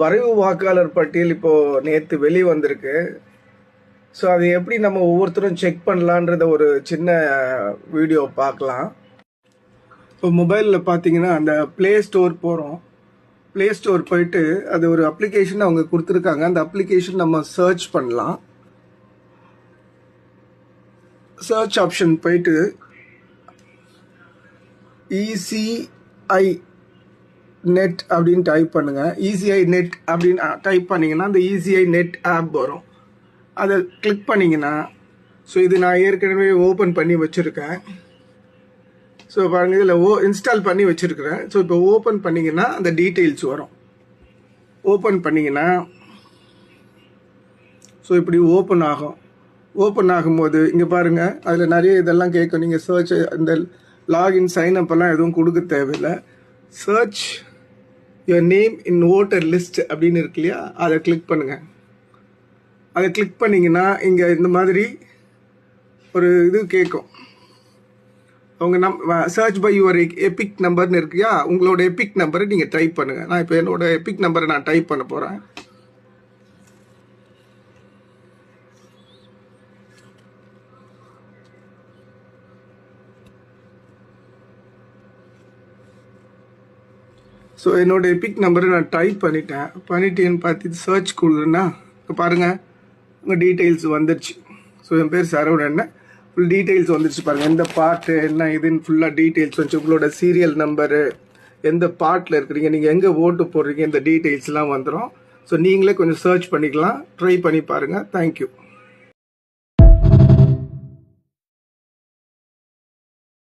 வரைவு வாக்காளர் பட்டியல் இப்போது நேற்று வெளியே வந்திருக்கு. ஸோ அது எப்படி நம்ம ஒவ்வொருத்தரும் செக் பண்ணலான்றத ஒரு சின்ன வீடியோ பார்க்கலாம். இப்போ மொபைலில் பார்த்தீங்கன்னா அந்த ப்ளே ஸ்டோர் போகிறோம். ப்ளே ஸ்டோர் போயிட்டு அது ஒரு அப்ளிகேஷன் அவங்க கொடுத்துருக்காங்க. அந்த அப்ளிகேஷன் நம்ம சர்ச் பண்ணலாம். சர்ச் ஆப்ஷன் போயிட்டு ECI நெட் அப்படின்னு டைப் பண்ணுங்கள். ECI நெட் அப்படின்னு டைப் பண்ணிங்கன்னா அந்த ECI நெட் ஆப் வரும். அதை கிளிக் பண்ணிங்கன்னா, ஸோ இது நான் ஏற்கனவே ஓப்பன் பண்ணி வச்சுருக்கேன். ஸோ பாருங்கள், இதில் இன்ஸ்டால் பண்ணி வச்சுருக்கிறேன். ஸோ இப்போ ஓப்பன் பண்ணிங்கன்னா அந்த டீட்டெயில்ஸ் வரும். ஓப்பன் பண்ணிங்கன்னா ஸோ இப்படி ஓப்பன் ஆகும். ஓப்பன் ஆகும்போது இங்கே பாருங்கள், அதில் நிறைய இதெல்லாம் கேட்கும். நீங்கள் சர்ச் இந்த லாகின் சைன்அப் எல்லாம் எதுவும் கொடுக்க தேவையில்லை. Search your name in voter list அப்படின்னு இருக்கு இல்லையா, அதை கிளிக் பண்ணுங்கள். அதை கிளிக் பண்ணிங்கன்னா இங்கே இந்த மாதிரி ஒரு இது கேட்கும். அவங்க சர்ச் பை யுவர் எபிக் நம்பர்னு இருக்குயா, உங்களோட எபிக் நம்பரை நீங்கள் டைப் பண்ணுங்கள். நான் இப்போ என்னோட எபிக் நம்பரை நான் டைப் பண்ண போகிறேன். ஸோ என்னோட எபிக் நம்பரை நான் டைப் பண்ணிட்டேன்னு பார்த்து சர்ச் கொடுக்குறேன்னா இப்போ பாருங்கள், உங்கள் டீட்டெயில்ஸ் வந்துடுச்சு. ஸோ என் பேர் சரவணன், ஃபுல் டீட்டெயில்ஸ் வந்துடுச்சு. பாருங்கள், எந்த பார்ட்டு என்ன இதுன்னு ஃபுல்லாக டீட்டெயில்ஸ் வந்துச்சு. உங்களோட சீரியல் நம்பரு, எந்த பார்ட்டில் இருக்கிறீங்க, நீங்கள் எங்கே ஓட்டு போடுறீங்க, இந்த டீட்டெயில்ஸ்லாம் வந்துடும். ஸோ நீங்களே கொஞ்சம் சர்ச் பண்ணிக்கலாம். ட்ரை பண்ணி பாருங்கள். தேங்க்யூ.